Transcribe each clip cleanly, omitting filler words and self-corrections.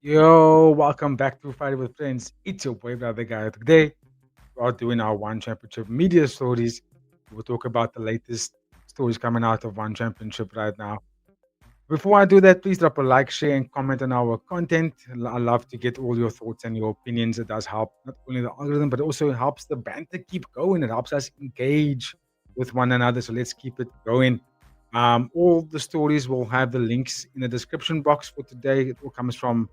Yo, welcome back to Fight with Friends. It's your boy, brother guy. Today, we are doing our One Championship media stories. We'll talk about the latest stories coming out of One Championship right now. Before I do that, please drop a like, share, and comment on our content. I love to get all your thoughts and your opinions. It does help not only the algorithm, but also it helps the banter keep going. It helps us engage with one another. So let's keep it going. All the stories will have the links in the description box for today. It all comes from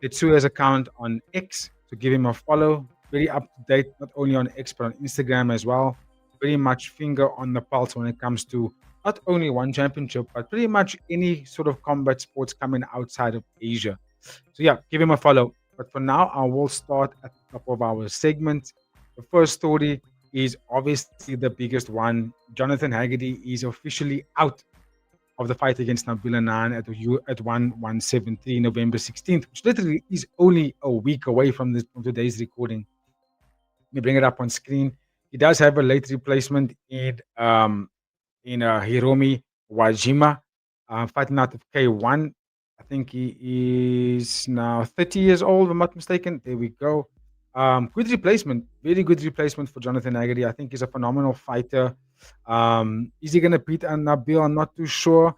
Tetsuya's account on X, so give him a follow. Very up to date, not only on X but on Instagram as well. Very much finger on the pulse when it comes to not only one championship, but pretty much any sort of combat sports coming outside of Asia. So yeah, give him a follow. But for now, I will start at the top of our segment. The first story is obviously the biggest one. Jonathan Haggerty is officially out of the fight against Nabil Anane at 173 November 16th, which literally is only a week away from today's recording. Let me bring it up on screen. He does have a late replacement in Hiromi Wajima, fighting out of K1. I think he is now 30 years old, if I'm not mistaken. There we go. Good replacement, very good replacement for Jonathan Haggerty. I think he's a phenomenal fighter. Is he going to beat Nabil? I'm not too sure.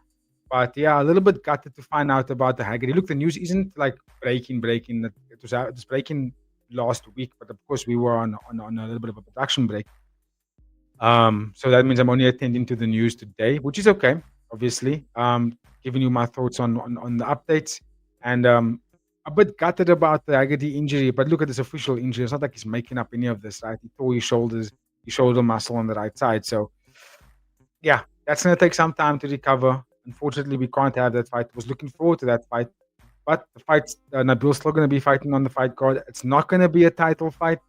But yeah, a little bit gutted to find out about the Haggerty. Look, the news isn't like breaking. It was breaking last week, but of course we were on a little bit of a production break. So that means I'm only attending to the news today, which is okay, obviously. Giving you my thoughts on the updates, and a bit gutted about the Haggerty injury. But look at this official injury; it's not like he's making up any of this, right? He tore his shoulder muscle on the right side. So yeah, that's gonna take some time to recover. Unfortunately, we can't have that fight. Was looking forward to that fight, but the fight Nabil's still gonna be fighting on the fight card. It's not gonna be a title fight,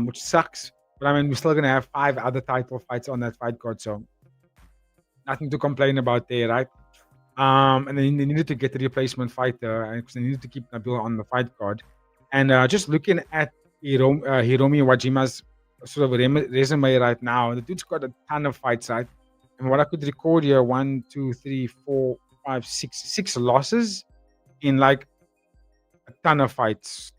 which sucks. But I mean, we're still gonna have 5 other title fights on that fight card, so nothing to complain about there, right? And then they needed to get the replacement fighter because they needed to keep Nabil on the fight card. And just looking at Hiromi Wajima's sort of resume right now, the dude's got a ton of fights, right? And what I could record here, one, two, three, four, five, six losses in like a ton of fights.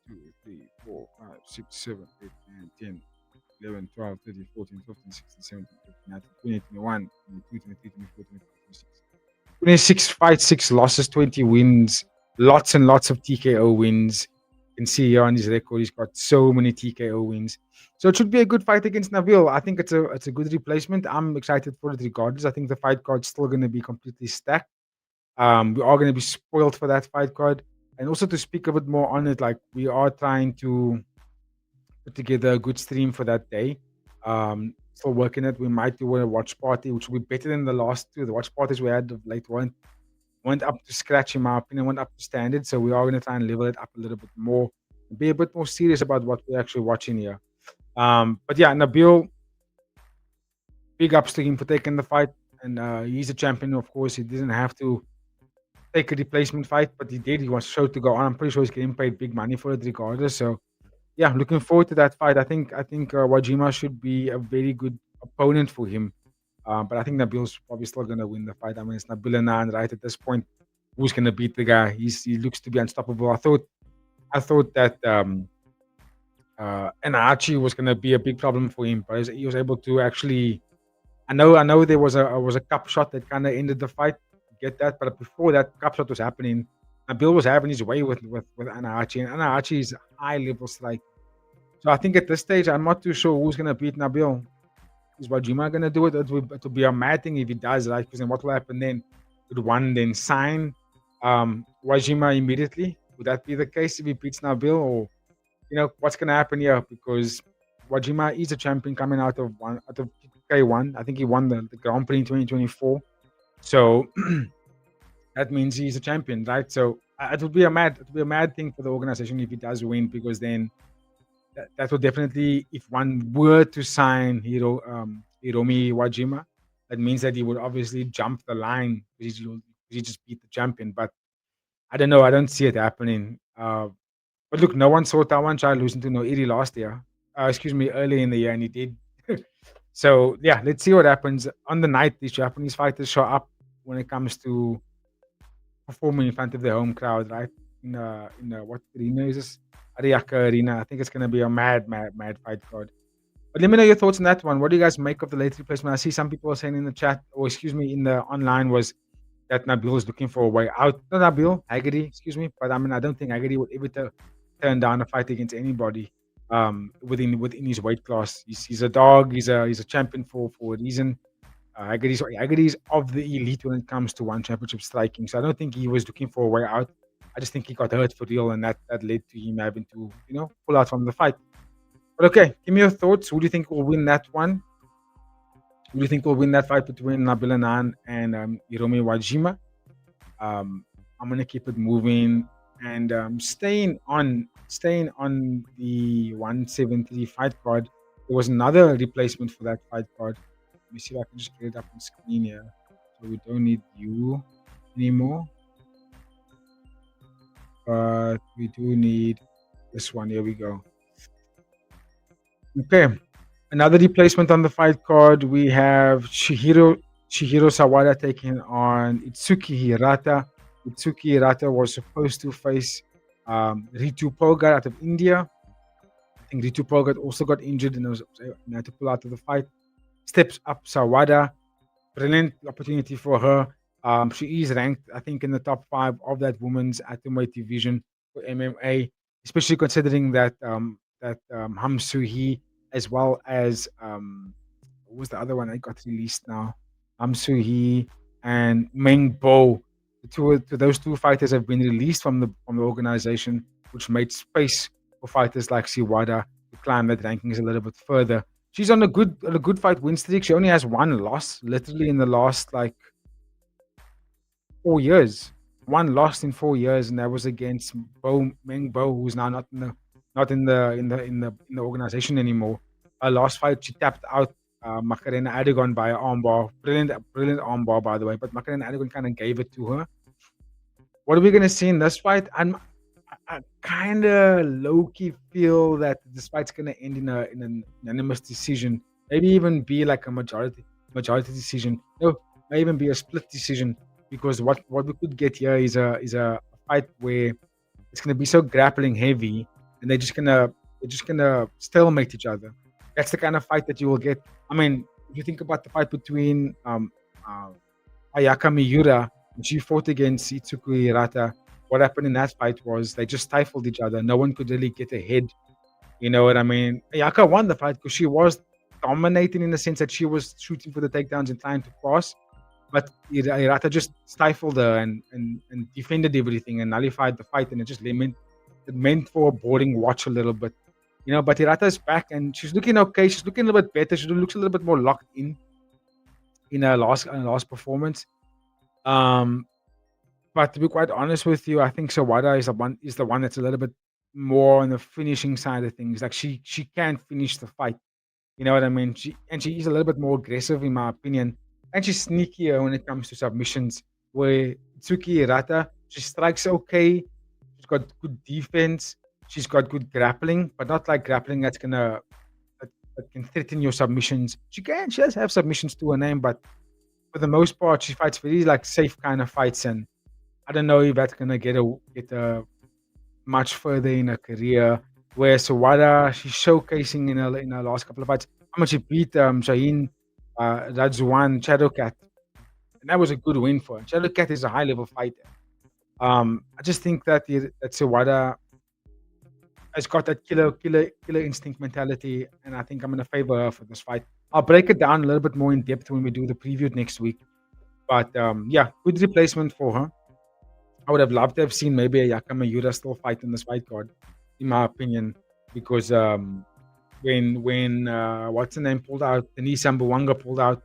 2, 3, 4, 5, 6, 7, 8, 9, 10, 11, 12, 13, 14, 15, 16, 17, 18, 19, 20, 21, 22, 23, 24, 25, 26. 26 fights, 6 losses, 20 wins, lots and lots of TKO wins. You can see here on his record, he's got so many TKO wins. So it should be a good fight against Nabil. I think it's a good replacement. I'm excited for it regardless. I think the fight card's still going to be completely stacked. We are going to be spoiled for that fight card. And also to speak a bit more on it, like we are trying to put together a good stream for that day. Still working it. We might do a watch party, which will be better than the last two. The watch parties we had of late weren't up to scratch in my opinion, weren't up to standard. So we are going to try and level it up a little bit more, be a bit more serious about what we're actually watching here. But yeah, Nabil, big ups to him for taking the fight, and he's a champion. Of course, he didn't have to take a replacement fight, but he did. He was showed to go on. I'm pretty sure he's getting paid big money for it, regardless. So yeah, looking forward to that fight. I think Wajima should be a very good opponent for him. But I think Nabil's probably still gonna win the fight. I mean, it's Nabil Anand, right? At this point, who's gonna beat the guy? He looks to be unstoppable. I thought that Anachi was gonna be a big problem for him, but he was able to actually. I know there was a cup shot that kind of ended the fight. Get that, but before that cup shot was happening, Nabil was having his way with Anachi, and Anachi is high level strike. So I think at this stage, I'm not too sure who's gonna beat Nabil. Is Wajima gonna do it? It will be a mad thing if he does, right? Because then what will happen then? Would one then sign Wajima immediately? Would that be the case if he beats Nabil, or what's gonna happen here? Because Wajima is a champion coming out of K1. I think he won the Grand Prix in 2024. So that means he's a champion, right? So it would be a mad thing for the organization if he does win, because then that would definitely, if one were to sign Hiromi Wajima, that means that he would obviously jump the line because he just beat the champion. But I don't know. I don't see it happening. But look, no one saw Tawanchai losing to Noiri last year. Excuse me, early in the year, and he did. So yeah, let's see what happens on the night. These Japanese fighters show up when it comes to performing in front of their home crowd, right? In what arena is this? Ariaka Arena. I think it's gonna be a mad fight card. But let me know your thoughts on that one. What do you guys make of the late replacement? I see some people are saying in the chat, or excuse me, in the online was that Nabil is looking for a way out. Not Nabil, Haggerty, excuse me. But I mean, I don't think Haggerty would ever turn down a fight against anybody within his weight class. He's a dog. He's a champion for a reason. Haggerty's of the elite when it comes to one championship striking. So I don't think he was looking for a way out. I just think he got hurt for real, and that led to him having to pull out from the fight. But okay, give me your thoughts. Who do you think will win that one? Who do you think will win that fight between Nabil Anane and Hiromi Wajima? I'm gonna keep it moving and staying on the 173 fight card. There was another replacement for that fight card. Let me see if I can just get it up on screen here. So we don't need you anymore, but we do need this one. Here we go. Okay, another replacement on the fight card. We have Chihiro Sawada taking on Itsuki Hirata. Itsuki Hirata was supposed to face Ritu Phogat out of India. I think Ritu Phogat also got injured and had to pull out of the fight. Steps up Sawada. Brilliant opportunity for her. She is ranked, I think, in the top 5 of that women's atomweight division for MMA, especially considering that Ham Soo-hee, as well as what was the other one that got released now? Ham Soo-hee and Meng Bo. Those two fighters have been released from the organization, which made space for fighters like Siwada to climb that rankings a little bit further. She's on a good fight win streak. She only has one loss, literally in the last like 4 years. One loss in 4 years, and that was against Meng Bo, who's now not in the organization anymore. Her last fight, she tapped out Macarena Aragon by an armbar. Brilliant armbar, by the way. But Macarena Aragon kind of gave it to her. What are we gonna see in this fight? I kind of low key feel that this fight's gonna end in an unanimous decision. Maybe even be like a majority decision. No, may even be a split decision because what we could get here is a fight where it's gonna be so grappling heavy, and they're just gonna stalemate each other. That's the kind of fight that you will get. I mean, if you think about the fight between uh, Ayaka Miura, when she fought against Itsuki Hirata, what happened in that fight was they just stifled each other. No one could really get ahead. You know what I mean? Ayaka won the fight because she was dominating in the sense that she was shooting for the takedowns and trying to cross. But Hirata just stifled her and defended everything and nullified the fight, and it meant for a boring watch a little bit. But Hirata's back and she's looking okay. She's looking a little bit better. She looks a little bit more locked in her last performance. Um, but to be quite honest with you, I think Sawada is the one that's a little bit more on the finishing side of things. Like she can finish the fight. You know what I mean? She is a little bit more aggressive in my opinion. And she's sneakier when it comes to submissions. Where Tsuki Hirata, she strikes okay. She's got good defense. She's got good grappling, but not like grappling that can threaten your submissions. She does have submissions to her name, but for the most part, she fights very like safe kind of fights, and I don't know if that's gonna get much further in her career. Where Sawada, she's showcasing in her last couple of fights how much she beat Shaheen Radzuan Shadowcat, and that was a good win for her. Shadowcat is a high level fighter. I just think that Sawada has got that killer instinct mentality, and I think I'm gonna favor her for this fight. I'll break it down a little bit more in depth when we do the preview next week. But yeah, good replacement for her. I would have loved to have seen maybe a Yakama Yura still fight in this fight card, in my opinion, because when what's the name pulled out, Denise Ambuwanga pulled out,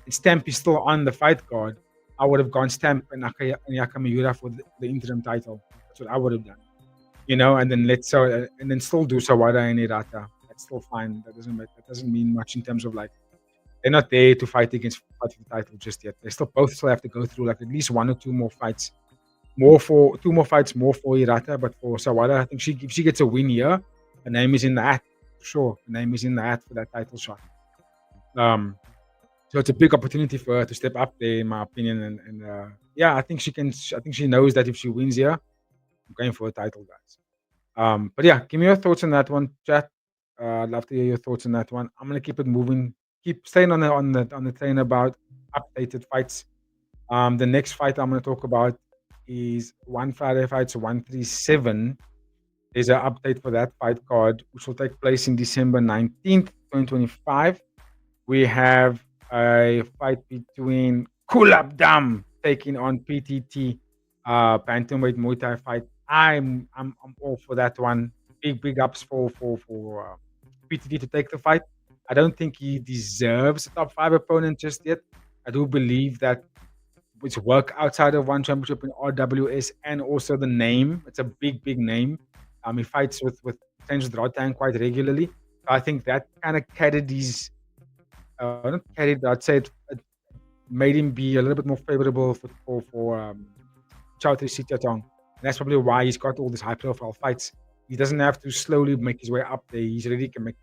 and Stamp is still on the fight card. I would have gone Stamp and Yakama Yura for the interim title. That's what I would have done. And then and then still do Sawada and Hirata. That's still fine. That doesn't mean much in terms of like they're not there to fight for the title just yet. They still have to go through like at least one or two more fights, more for Hirata. But for Sawada, I think if she gets a win here, her name is in the hat. For sure, her name is in the hat for that title shot. Um, So it's a big opportunity for her to step up there, in my opinion. And yeah, I think she can. I think she knows that if she wins here, I'm going for a title, guys. But yeah, give me your thoughts on that one, chat. I'd love to hear your thoughts on that one. I'm gonna keep it moving. Keep staying on the train about updated fights. The next fight I'm gonna talk about is One Friday Fights 137. There's an update for that fight card, which will take place in December 19th, 2025. We have a fight between Kulabdam taking on PTT, bantamweight Muay Thai fight. I'm all for that one. Big ups for PTT to take the fight. I don't think he deserves a top five opponent just yet. I do believe that it's work outside of one championship in RWS and also the name. It's a big name. He fights with trains with Rotan quite regularly. I think that kind of carried his not carried, but I'd say it made him be a little bit more favorable for Chowdhury Sittatong. And that's probably why he's got all these high profile fights. He doesn't have to slowly make his way up there. He can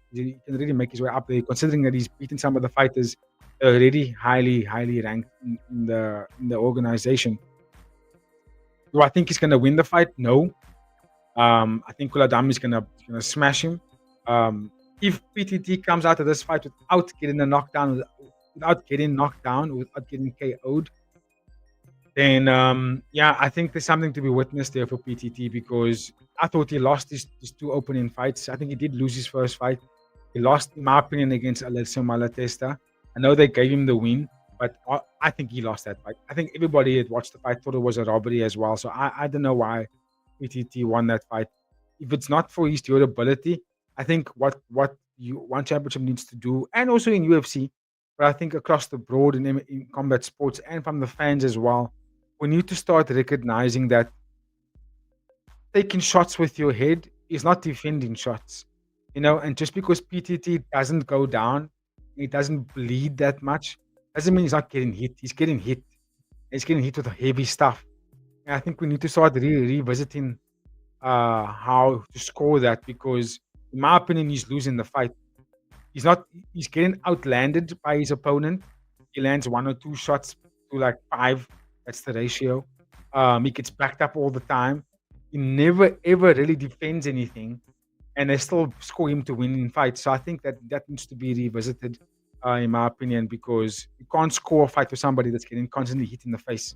really make his way up there, considering that he's beaten some of the fighters that are already highly ranked in the organization. Do I think he's gonna win the fight? No. I think Kulabdam is gonna smash him. If PTT comes out of this fight without getting a knockdown, without getting knocked down, without getting KO'd, then yeah, I think there's something to be witnessed there for PTT because I thought he lost his two opening fights. I think he did lose his first fight. He lost, in my opinion, against Alessio Malatesta. I know they gave him the win, but I think he lost that fight. I think everybody that watched the fight thought it was a robbery as well. So I don't know why PTT won that fight. If it's not for his durability, I think what you one championship needs to do, and also in UFC, but I think across the board in combat sports and from the fans as well, we need to start recognizing that taking shots with your head is not defending shots, and just because PTT doesn't go down, it doesn't bleed that much, doesn't mean he's not getting hit. He's getting hit. He's getting hit with heavy stuff. And I think we need to start revisiting how to score that because, in my opinion, he's losing the fight. He's not. He's getting outlanded by his opponent. He lands one or two shots to like five. That's the ratio. He gets backed up all the time. He never ever really defends anything, and they still score him to win in fights. So I think that needs to be revisited, in my opinion, because you can't score a fight with somebody that's getting constantly hit in the face.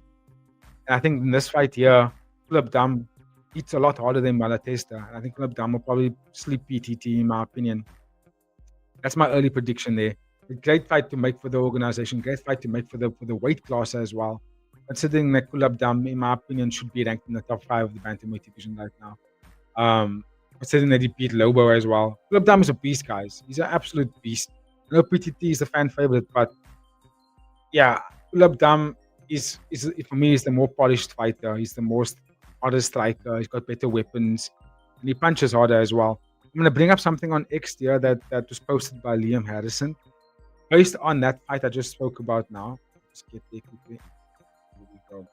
And I think in this fight here, Kulabdam hits a lot harder than Malatesta. And I think Kulabdam will probably sleep PTT, in my opinion. That's my early prediction there. A great fight to make for the organization, great fight to make for the weight class as well. Considering that Kulabdam, in my opinion, should be ranked in the top five of the bantamweight division right now. Considering that he beat Lobo as well. Kulabdam is a beast, guys. He's an absolute beast. I know PTT is the fan favorite, but yeah, Kulabdam is for me is the more polished fighter. He's the most harder striker. He's got better weapons, and he punches harder as well. I'm gonna bring up something on X here that was posted by Liam Harrison, based on that fight I just spoke about. Now, just get there quickly. Here we go.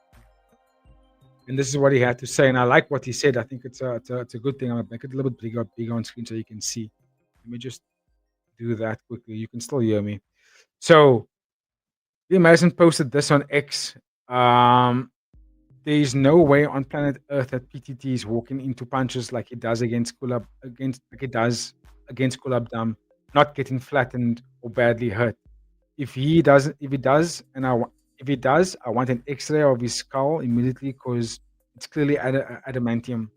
And this is what he had to say, and I like what he said. I think it's a good thing. I'm gonna make it a little bit bigger on screen so you can see. Let me just do that quickly. You can still hear me. So Liam Harrison posted this on X. There is no way on planet Earth that PTT is walking into punches like he does against Kulabdam, not getting flattened or badly hurt. If he does, if he does, I want an X-ray of his skull immediately because it's clearly adamantium.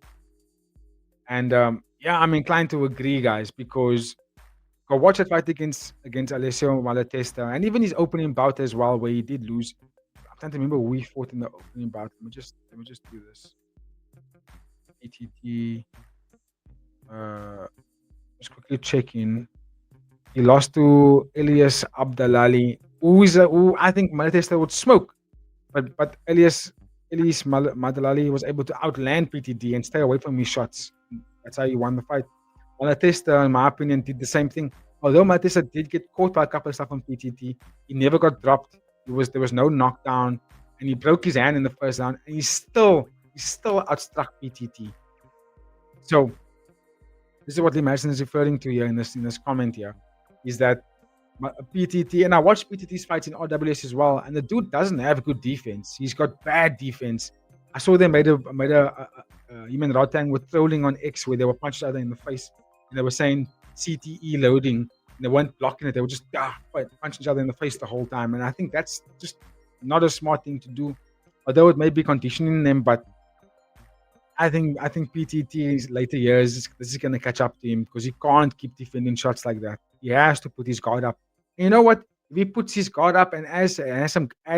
And yeah, I'm inclined to agree, guys, because go watch that fight against Alessio Malatesta, and even his opening bout as well, where he did lose. I'm trying to remember who he fought in the opening bout. Let me just do this. PTT. Just quickly check in. He lost to Elias Abdalali, who I think Malatesta would smoke, but Elias Madalali was able to outland PTT and stay away from his shots. That's how he won the fight. Malatesta, in my opinion, did the same thing. Although Malatesta did get caught by a couple of stuff on PTT, he never got dropped. There was no knockdown, and he broke his hand in the first round, and he still outstruck PTT. So this is what Lee Madison is referring to here in this comment here, is that PTT, and I watched PTT's fights in RWS as well, and the dude doesn't have good defense. He's got bad defense. I saw they made a human Rotang with trolling on X where they were punched each other in the face, and they were saying CTE loading, and they weren't blocking it. They were just punching each other in the face the whole time, and I think that's just not a smart thing to do. Although it may be conditioning them, but I think PTT's later years this is going to catch up to him because he can't keep defending shots like that. He has to put his guard up. And you know what? If he puts his guard up and add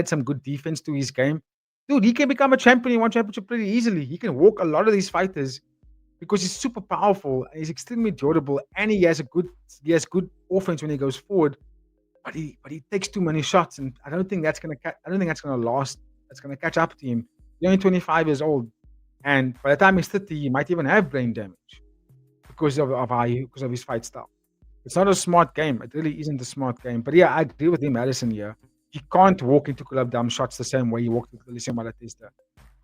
some good defense to his game, dude, he can become a champion in one championship pretty easily. He can walk a lot of these fighters because he's super powerful. He's extremely durable, and he has good offense when he goes forward. But he takes too many shots, and I don't think that's gonna last. That's gonna catch up to him. He's only 25 years old, and by the time he's 30, he might even have brain damage because of his fight style. It's not a smart game. It really isn't a smart game. But yeah, I agree with him, Madison here. He can't walk into Kulabdam shots the same way he walked into Lyceum Malatesta.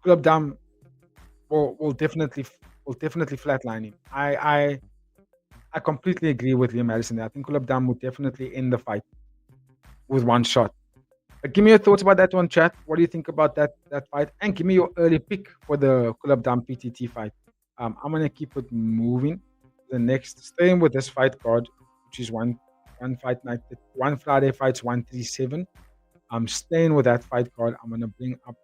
Kulabdam will definitely flatline him. I completely agree with Liam Madison there. I think Kulabdam would definitely end the fight with one shot. But give me your thoughts about that one, chat. What do you think about that fight? And give me your early pick for the Kulabdam PTT fight. I'm gonna keep it moving. The next, staying with this fight card, which is one fight night, one Friday fights 137. I'm staying with that fight card. I'm gonna bring up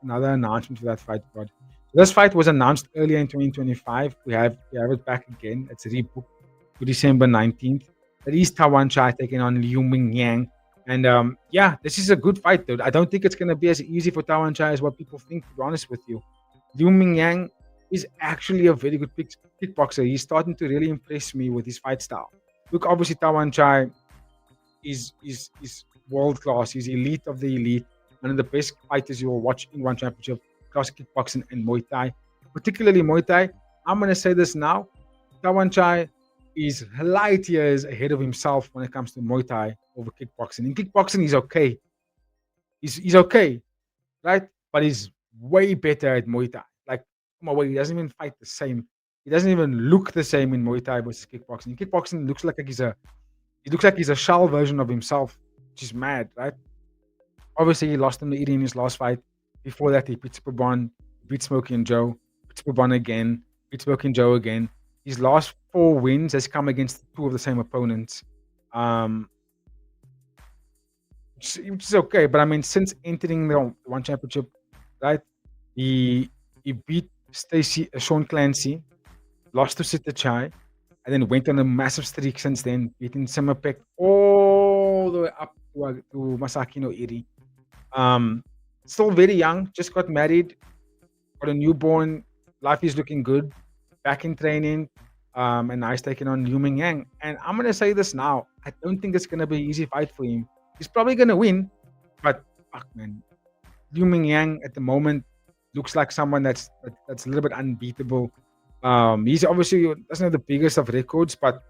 another announcement for that fight card. This fight was announced earlier in 2025. We have it back again. It's rebooked to December 19th. It is Tawanchai taking on Liu Mengyang. And yeah, this is a good fight, dude. I don't think it's gonna be as easy for Tawanchai as what people think, to be honest with you. Liu Mengyang is actually a very good kickboxer. He's starting to really impress me with his fight style. Look, obviously Tawanchai is world class. He's elite of the elite. One of the best fighters you will watch in one championship, cross kickboxing and Muay Thai. Particularly Muay Thai. I'm gonna say this now. Tawanchai is light years ahead of himself when it comes to Muay Thai over kickboxing. In kickboxing, he's okay. He's okay, right? But he's way better at Muay Thai. Like, come on, he doesn't even fight the same. He doesn't even look the same in Muay Thai versus kickboxing. Kickboxing looks like he's a shell version of himself, which is mad, right? Obviously, he lost him to Iri in his last fight. Before that, he beat Superbon, beat Smokey and Joe, beat Superbon again, beat Smokey and Joe again. His last 4 wins has come against two of the same opponents, um, which is okay. But I mean, since entering the one championship, right? He beat Sean Clancy, lost to Sitachai, and then went on a massive streak since then, beating Simapek all the way up to Masaki Noiri. Um, Still very young, just got married, got a newborn. Life is looking good. Back in training, and now he's taking on Liu Mengyang. And I'm gonna say this now. I don't think it's gonna be an easy fight for him. He's probably gonna win, but fuck man, Liu Mengyang at the moment looks like someone that's a little bit unbeatable. He's obviously doesn't have the biggest of records, but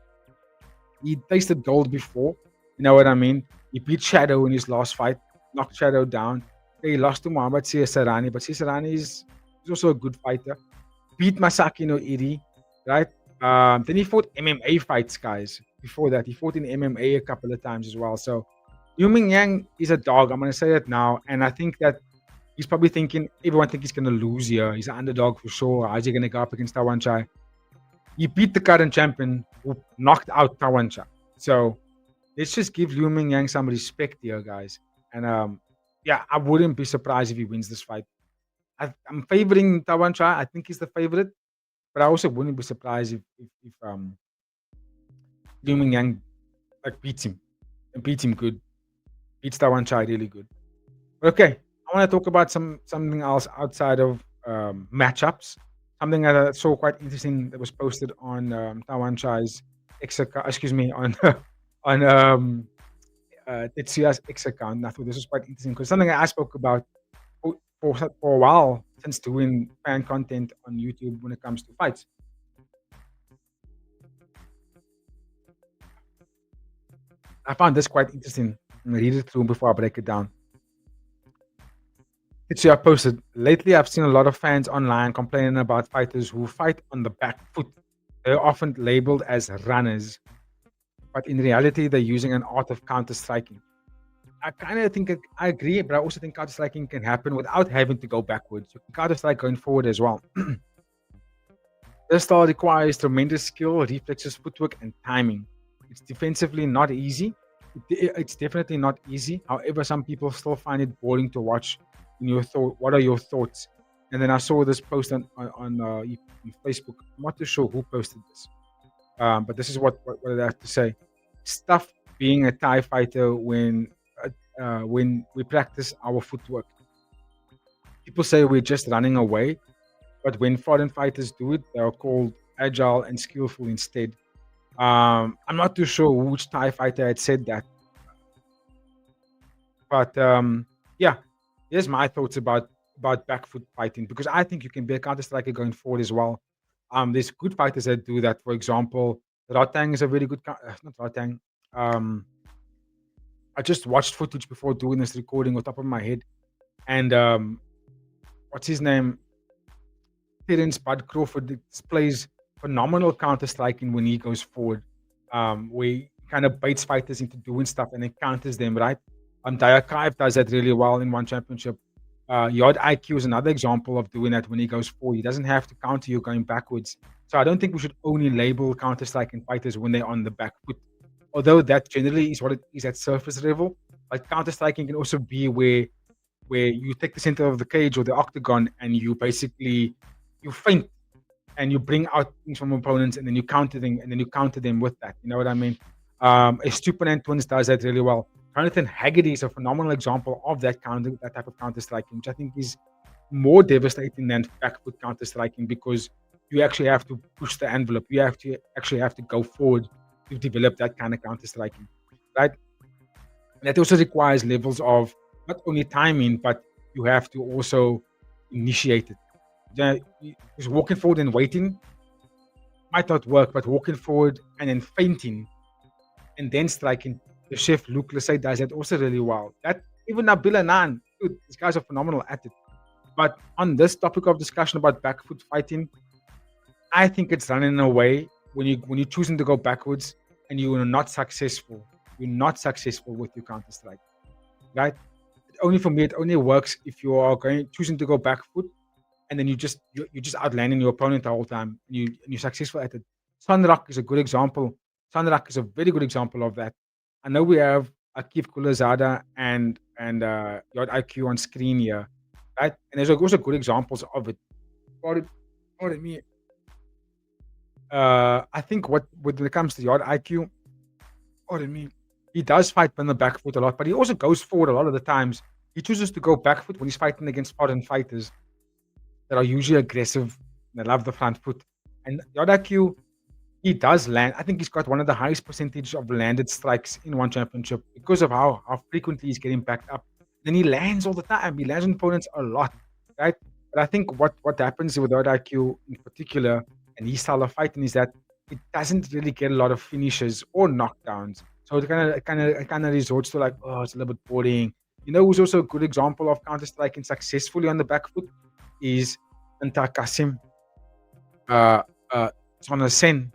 he tasted gold before. You know what I mean? He beat Shadow in his last fight, knocked Shadow down. He lost to Muhammad Sarani, but Sarani is also a good fighter. Beat Masaki no Iri, right? Then he fought MMA fights, guys. Before that, he fought in MMA a couple of times as well. So Liu Mengyang is a dog. I'm gonna say it now, and I think that he's probably thinking everyone thinks he's gonna lose here. He's an underdog for sure. How's he gonna go up against Tawanchai? He beat the current champion who knocked out Tawanchai. So let's just give Liu Mengyang some respect here, guys. And yeah, I wouldn't be surprised if he wins this fight. I'm favoring Tawanchai. I think he's the favorite, but I also wouldn't be surprised if Liu Mengyang like beats him and beats him good, beats Tawanchai really good. But okay, I want to talk about something else outside of matchups. Something that I saw quite interesting that was posted on Tawanchai's X account. Excuse me, on on Tetsuya's X account. And I thought this was quite interesting because something I spoke about for a while since doing fan content on YouTube when it comes to fights. I found this quite interesting. I'm gonna read it through before I break it down. Tetsuya posted, lately I've seen a lot of fans online complaining about fighters who fight on the back foot. They're often labeled as runners. but in reality, they're using an art of counter striking. I kind of think I agree, but I also think counter striking can happen without having to go backwards. You can counter strike going forward as well. This style requires tremendous skill, reflexes, footwork, and timing. It's defensively not easy. It's definitely not easy. However, some people still find it boring to watch. What are your thoughts? And then I saw this post on Facebook. I'm not too sure who posted this, but this is what I have to say. Stuff being a Thai fighter when we practice our footwork. People say we're just running away, but when foreign fighters do it, they are called agile and skillful instead. I'm not too sure which Thai fighter had said that, but yeah, here's my thoughts about back foot fighting because I think you can be a counter striker going forward as well. There's good fighters that do that. For example, Ratang is a very good not Ratang. Um, I just watched footage before doing this recording on top of my head, and what's his name? Terence Bud Crawford displays phenomenal counter striking when he goes forward. Where he kind of baits fighters into doing stuff and then counters them, right? Diakaev does that really well in one championship. Yod-IQ is another example of doing that when he goes forward. He doesn't have to counter you going backwards. So I don't think we should only label counter striking fighters when they're on the back foot. Although that generally is what it is at surface level. But counter striking can also be where you take the center of the cage or the octagon and you basically you feint and you bring out things from opponents and then you counter them with that. You know what I mean? Stupinan Twins does that really well. Jonathan Haggerty is a phenomenal example of that type of counter striking, which I think is more devastating than back foot counter striking because you actually have to push the envelope. You actually have to go forward to develop that kind of counter striking, right? And that also requires levels of not only timing, but you have to also initiate it. Because walking forward and waiting might not work, but walking forward and then feinting and then striking. The chef Luke Lesay does that also really well. That even Nabil Anane, dude, these guys are phenomenal at it. But on this topic of discussion about back foot fighting, I think it's running away when you're choosing to go backwards and you are not successful. You're not successful with your counter strike, right? Only for me, it only works if you are choosing to go back foot and then you're just outlanding your opponent the whole time. And you're successful at it. Sanrak is a good example. Sanrak is a very good example of that. I know we have Akif Kulazada and Yod-IQ on screen here, right? And there's also good examples of it. Pardon me. I think when it comes to Yod-IQ, pardon me, he does fight on the back foot a lot, but he also goes forward a lot of the times. He chooses to go back foot when he's fighting against foreign fighters that are usually aggressive. They love the front foot. And Yod-IQ, he does land. I think he's got one of the highest percentage of landed strikes in one championship because of how frequently he's getting backed up. Then he lands all the time. He lands on opponents a lot, right? But I think what happens with Yod-IQ in particular and his style of fighting is that it doesn't really get a lot of finishes or knockdowns. So it kind of resorts to like, oh, it's a little bit boring. You know who's also a good example of counter striking successfully on the back foot is Anta Kasim, uh, Sona Sen.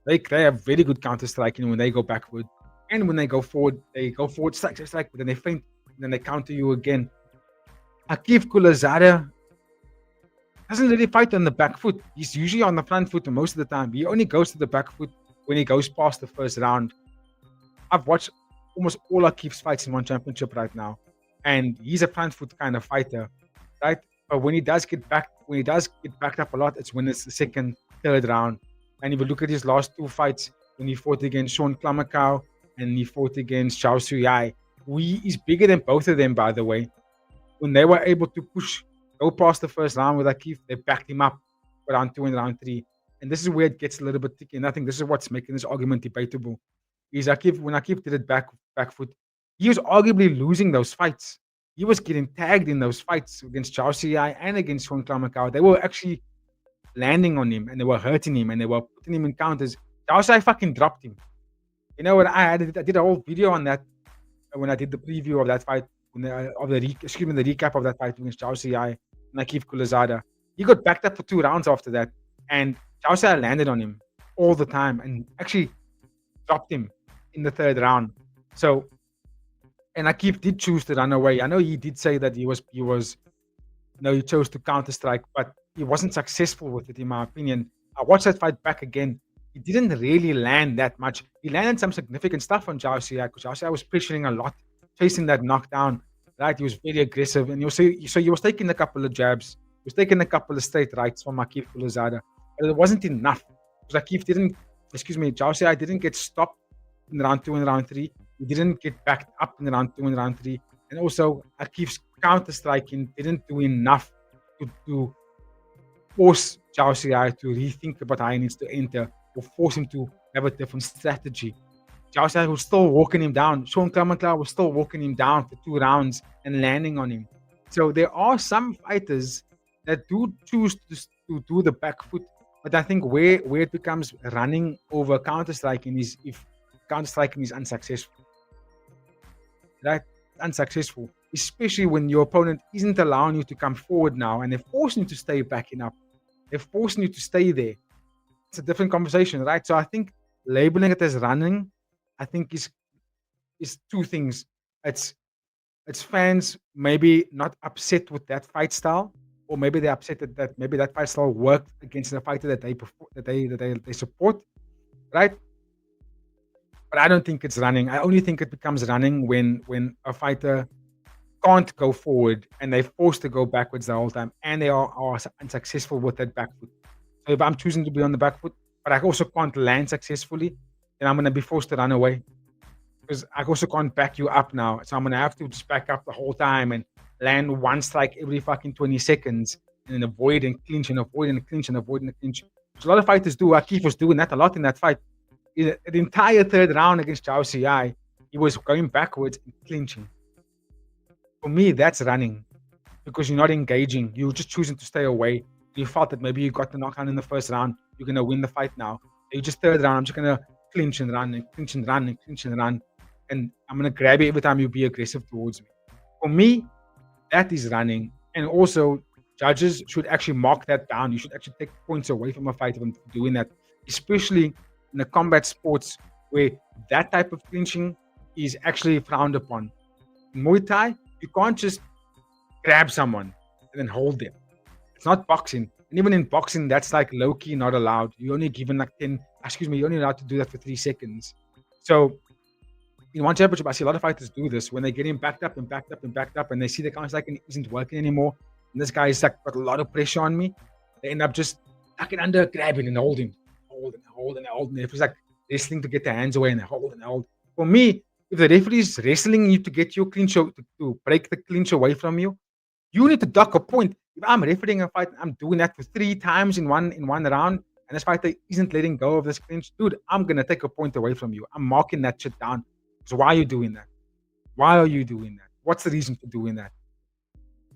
They have very good counter striking when they go backward, and when they go forward, strike, but then they feint, and then they counter you again. Akif Kulazada doesn't really fight on the back foot. He's usually on the front foot most of the time. He only goes to the back foot when he goes past the first round. I've watched almost all Akif's fights in one championship right now, and he's a front foot kind of fighter, right? But when he does get backed up a lot, it's when it's the second, third round. And if you look at his last two fights, when he fought against Sean Klamakau and he fought against Zhao Suyai, he's bigger than both of them, by the way. When they were able to go past the first round with Akif, they backed him up for round 2 and round 3. And this is where it gets a little bit tricky. And I think this is what's making this argument debatable. Is when Akif did it back foot, he was arguably losing those fights. He was getting tagged in those fights against Zhao Siyai and against Sean Klamakau. They were actually landing on him and they were hurting him and they were putting him in counters. Zhao Siyai fucking dropped him. You know what? I did a whole video on that when I did the preview of that fight, the recap of that fight against Zhao Siyai and Akif Kulazada. He got backed up for 2 rounds after that, and Zhao Siyai landed on him all the time and actually dropped him. in the third round. So, and Akif did choose to run away. I know he did say that he was no, he chose to counter strike, but he wasn't successful with it, in my opinion. I watched that fight back again. He didn't really land that much. He landed some significant stuff on Zhao Xia because Zhao Xia was pressuring a lot, chasing that knockdown. Right, he was very aggressive, and he was taking a couple of jabs. He was taking a couple of straight rights from Akif Kulazada, but it wasn't enough because Zhao Xia didn't get stopped in round 2 and round 3. He didn't get backed up in round 2 and round 3. And also, Akif's counter striking didn't do enough to force Zhao Xia to rethink about how he needs to enter or force him to have a different strategy. Zhao Xia was still walking him down. Sean Clementlau was still walking him down for 2 rounds and landing on him. So there are some fighters that do choose to do the back foot. But I think where it becomes running over counter striking is if counter striking is unsuccessful. Right? Unsuccessful, especially when your opponent isn't allowing you to come forward now and they're forcing you to stay backing up. They're forcing you to stay there. It's a different conversation, right? So I think labeling it as running, I think is two things. It's fans maybe not upset with that fight style, or maybe they're upset that maybe that fight style worked against the fighter that they support, right? But I don't think it's running. I only think it becomes running when a fighter can't go forward and they're forced to go backwards the whole time and they are unsuccessful with that back foot. So if I'm choosing to be on the back foot, but I also can't land successfully, then I'm going to be forced to run away because I also can't back you up now. So I'm going to have to just back up the whole time and land one strike every fucking 20 seconds and then avoid and clinch and avoid and clinch and avoid and clinch. Which a lot of fighters do. Akif was doing that a lot in that fight. In the entire third round against Zhao Xia, he was going backwards and clinching. For me, that's running because you're not engaging. You're just choosing to stay away. You felt that maybe you got the knockout in the first round. You're going to win the fight now. You just third round, I'm just going to clinch and run and clinch and run and clinch and run. And I'm going to grab you every time you be aggressive towards me. For me, that is running. And also, judges should actually mark that down. You should actually take points away from a fighter from doing that, especially in the combat sports where that type of clinching is actually frowned upon. In Muay Thai, you can't just grab someone and then hold them. It's not boxing. And even in boxing, that's like low-key not allowed. You're only given like you're only allowed to do that for 3 seconds. So in one championship, I see a lot of fighters do this when they're getting backed up and backed up and backed up and they see the counter striking isn't working anymore. And this guy is like got a lot of pressure on me. They end up just tucking under, grabbing and holding. Holding. It was like wrestling to get their hands away and they hold and hold. For me, if the referee is wrestling you to get your clinch to break the clinch away from you, you need to duck a point. If I'm refereeing a fight, I'm doing that for 3 times in one round, and this fighter isn't letting go of this clinch, dude, I'm gonna take a point away from you. I'm marking that shit down. So why are you doing that? Why are you doing that? What's the reason for doing that?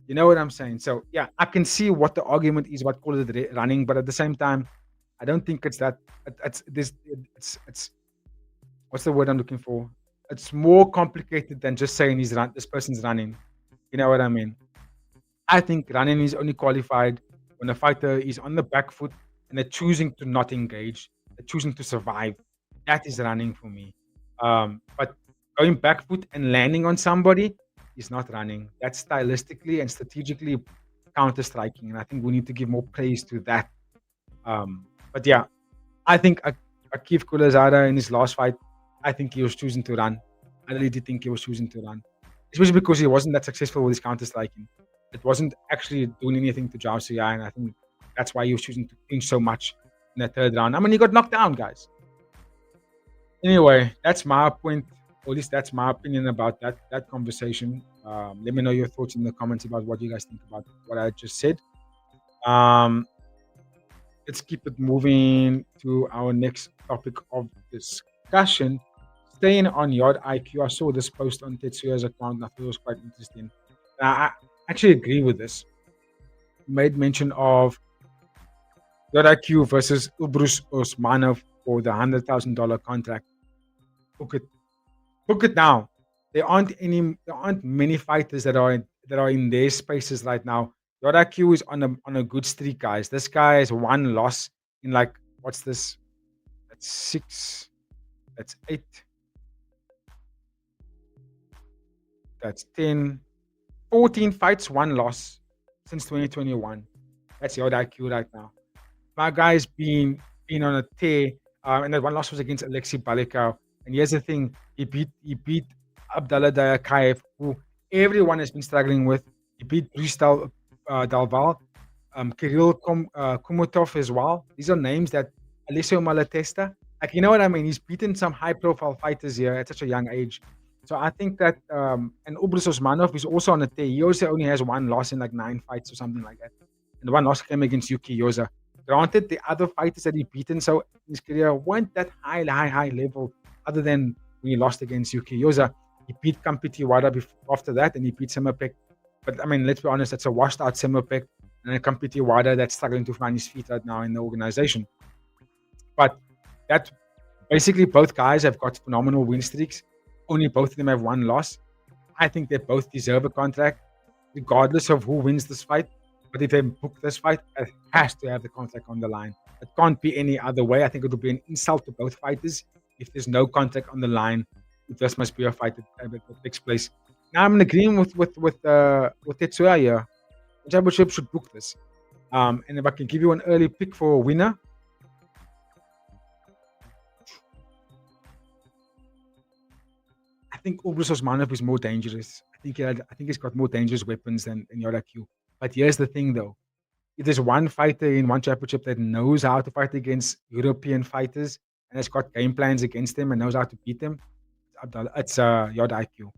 You know what I'm saying? So yeah, I can see what the argument is about call it running, but at the same time, I don't think it's that. It's what's the word I'm looking for? It's more complicated than just saying this person's running. You know what I mean? I think running is only qualified when a fighter is on the back foot and they're choosing to not engage, they're choosing to survive. That is running for me. But going back foot and landing on somebody is not running. That's stylistically and strategically counter striking, and I think we need to give more praise to that. But yeah, I think Akif Kulazada in his last fight, I think he was choosing to run. I really did think he was choosing to run, especially because he wasn't that successful with his counter striking. It wasn't actually doing anything to Zhao Xia, and I think that's why he was choosing to clinch so much in the third round. I mean, he got knocked down, guys. Anyway, that's my point, or at least that's my opinion about that conversation. Let me know your thoughts in the comments about what you guys think about what I just said. Um, let's keep it moving to our next topic of discussion. Staying on Yod-IQ, I saw this post on Tetsuya's account and I thought it was quite interesting. I actually agree with this. He made mention of Yod-IQ versus Elbrus Osmanov for the $100,000 contract. Book it. Book it now. There aren't many fighters that are in their spaces right now. Yod-IQ is on a good streak, guys. This guy has one loss in like what's this? That's 6. That's 8. That's 10, 14 fights, one loss since 2021. That's Yod-IQ right now. My guy's been on a tear, and that one loss was against Alexei Balikov. And here's the thing: he beat Abdallah Dayakayev, who everyone has been struggling with. He beat Bruce Dalval, Kirill Kumutov as well. These are names that Alessio Malatesta, like you know what I mean. He's beaten some high-profile fighters here at such a young age. So I think that and Elbrus Osmanov is also on a tear. He also only has one loss in like 9 fights or something like that. And the one loss came against Yuki Yoza. Granted, the other fighters that he beaten so in his career weren't that high level, other than when he lost against Yuki Yoza. He beat Kampiti Wada after that, and he beat Simapek. But I mean, let's be honest, that's a washed out Simapek and a Kampiti Wada that's struggling to find his feet right now in the organization. But that basically both guys have got phenomenal win streaks. Only both of them have one loss. I think they both deserve a contract, regardless of who wins this fight. But if they book this fight, it has to have the contract on the line. It can't be any other way. I think it would be an insult to both fighters if there's no contract on the line. This must be a fight that takes place. Now I'm in agreement with Tetsuya here. The championship should book this. And if I can give you an early pick for a winner, I think Elbrus Osmanov is more dangerous. I think he's got more dangerous weapons than Yod-IQ. But here's the thing, though: if there's one fighter in one championship that knows how to fight against European fighters and has got game plans against them and knows how to beat them, it's Yod-IQ.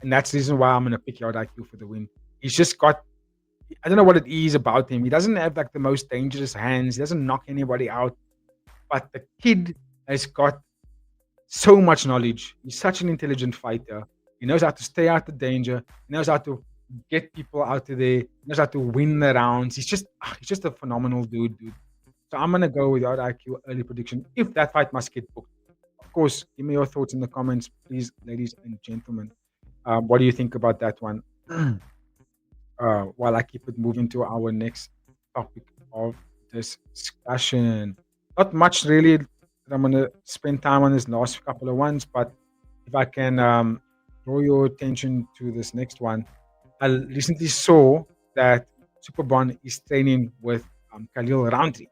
And that's the reason why I'm going to pick Yod-IQ for the win. He's just got, I don't know what it is about him. He doesn't have like the most dangerous hands. He doesn't knock anybody out. But the kid has got so much knowledge. He's such an intelligent fighter. He knows how to stay out of danger. He knows how to get people out of there. He knows how to win the rounds. He's just a phenomenal dude. So I'm gonna go with Yod-IQ early prediction if that fight must get booked. Of course, give me your thoughts in the comments, please, ladies and gentlemen. What do you think about that one? While I keep it moving to our next topic of discussion. Not much really that I'm gonna spend time on this last couple of ones, but if I can draw your attention to this next one. I recently saw that Superbon is training with Khalil Rountree.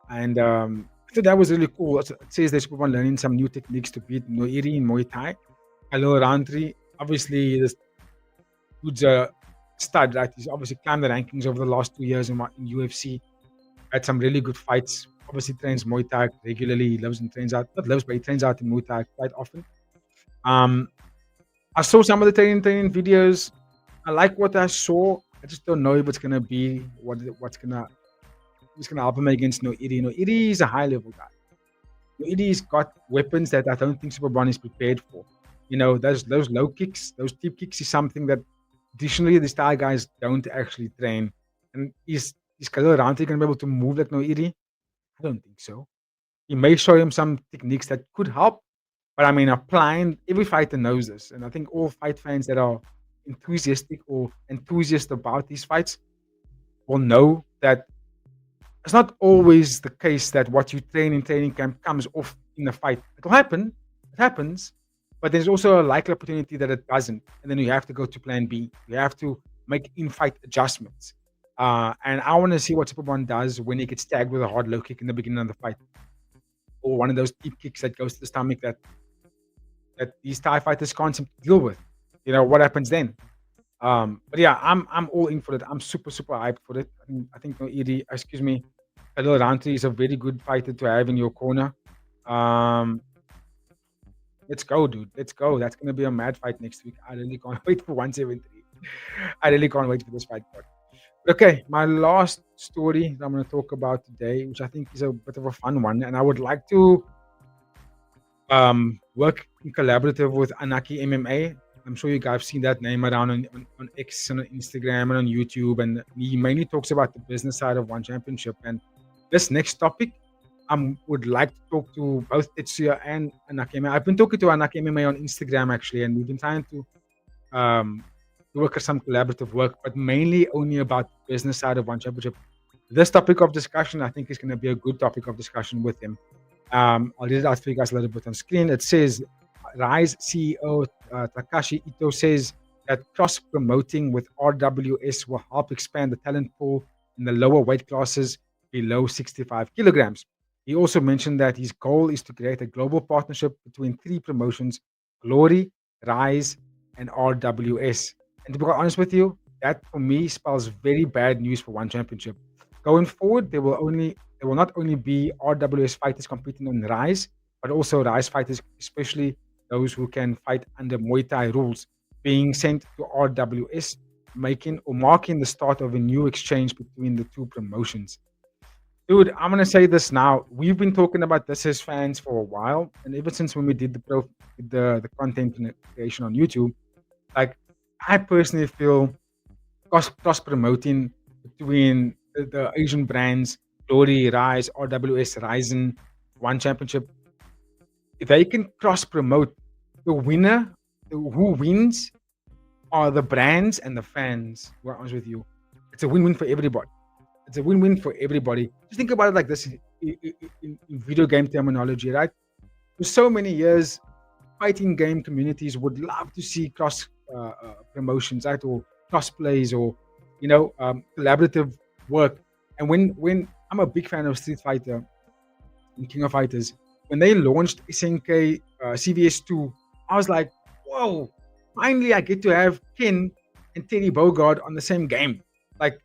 And I thought that was really cool. It says that Superbon learning some new techniques to beat Noiri in Muay Thai. Khalil Rountree, obviously, this dude's a stud, right? He's obviously climbed the rankings over the last 2 years in UFC. Had some really good fights. Obviously, trains Muay Thai regularly. He lives and trains out. Not lives, but he trains out in Muay Thai quite often. I saw some of the training videos. I like what I saw. I just don't know if it's gonna be what's gonna help him against Noiri. Noiri is a high level guy. Noiri's got weapons that I don't think Superbon is prepared for. You know, those low kicks, those deep kicks is something that traditionally the style guys don't actually train. And is Khalil Rountree gonna be able to move like Noiri? I don't think so. He may show him some techniques that could help, but I mean, applying every fighter knows this, and I think all fight fans that are enthusiastic or enthusiast about these fights will know that it's not always the case that what you train in training camp comes off in the fight. It'll happen, it happens, but there's also a likely opportunity that it doesn't, and then you have to go to plan B. You have to make in-fight adjustments. And I want to see what Superbon does when he gets tagged with a hard low kick in the beginning of the fight, or one of those deep kicks that goes to the stomach that these Thai fighters can't seem to deal with. You know what happens then? But yeah, I'm all in for it. I'm super hyped for it. I think Noiri, excuse me, Khalil Rountree is a very good fighter to have in your corner. Let's go, dude. Let's go. That's gonna be a mad fight next week. I really can't wait for 173. I really can't wait for this fight. Okay, my last story that I'm gonna talk about today, which I think is a bit of a fun one, and I would like to work in collaborative with Anaki MMA. I'm sure you guys have seen that name around on X and on Instagram and on YouTube, and he mainly talks about the business side of One Championship. And this next topic, I would like to talk to both Tetsuya and Anaki MMA. I've been talking to Anaki MMA on Instagram actually, and we've been trying to work on some collaborative work, but mainly only about the business side of One Championship. This topic of discussion, I think, is going to be a good topic of discussion with him. I'll read it out for you guys a little bit on screen. It says, Rise CEO Takashi Ito says that cross promoting with RWS will help expand the talent pool in the lower weight classes below 65 kilograms. He also mentioned that his goal is to create a global partnership between three promotions: Glory, Rise, and RWS. And to be quite honest with you, that for me spells very bad news for one championship. Going forward, there will not only be RWS fighters competing on Rise, but also Rise fighters, especially those who can fight under Muay Thai rules, being sent to RWS, making or marking the start of a new exchange between the two promotions. Dude, I'm gonna say this now. We've been talking about this as fans for a while, and ever since when we did the content creation on YouTube, like I personally feel cross promoting between the Asian brands, Glory, Rise, RWS, Ryzen, One Championship, if they can cross promote, the winner, who wins are the brands and the fans. To be honest with you, it's a win-win for everybody. It's a win-win for everybody. Just think about it like this in video game terminology, right? For so many years, fighting game communities would love to see cross promotions, right, or cross plays, or collaborative work. And when I'm a big fan of Street Fighter and King of Fighters, when they launched SNK CVS2, I was like, whoa! Finally, I get to have Ken and Teddy Bogard on the same game. Like,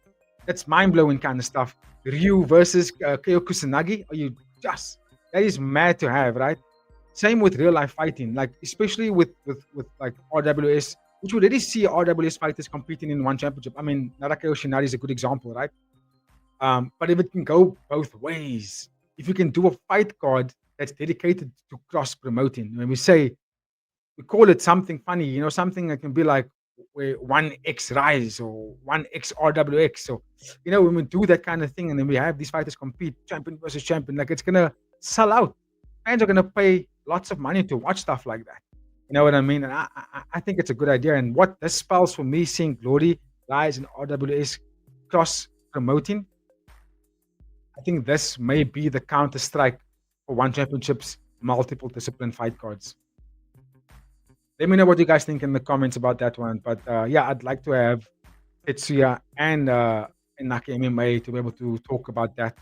that's mind blowing kind of stuff. Ryu versus Kyo Kusanagi. Are you just? That is mad to have, right? Same with real life fighting, like especially with like RWS, which we already see RWS fighters competing in one championship. I mean, Naraka Yoshinari is a good example, right? But if it can go both ways, if you can do a fight card that's dedicated to cross promoting, when we say we call it something funny, something that can be like where 1x Rise or 1x RWX. So, when we do that kind of thing and then we have these fighters compete, champion versus champion, like it's gonna sell out. Fans are gonna pay lots of money to watch stuff like that. You know what I mean? And I think it's a good idea. And what this spells for me, seeing Glory, Rise, and RWS cross promoting, I think this may be the counter strike for one championship's multiple discipline fight cards. Let me know what you guys think in the comments about that one. But yeah, I'd like to have Tetsuya and Naki MMA to be able to talk about that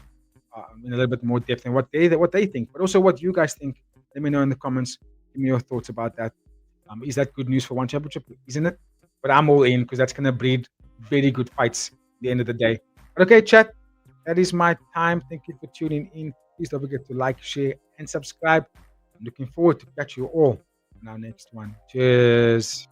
in a little bit more depth and what they think, but also what you guys think. Let me know in the comments. Give me your thoughts about that. Is that good news for one championship? Isn't it? But I'm all in because that's gonna breed very good fights at the end of the day. But okay, chat. That is my time. Thank you for tuning in. Please don't forget to like, share, and subscribe. I'm looking forward to catch you all in our next one. Cheers.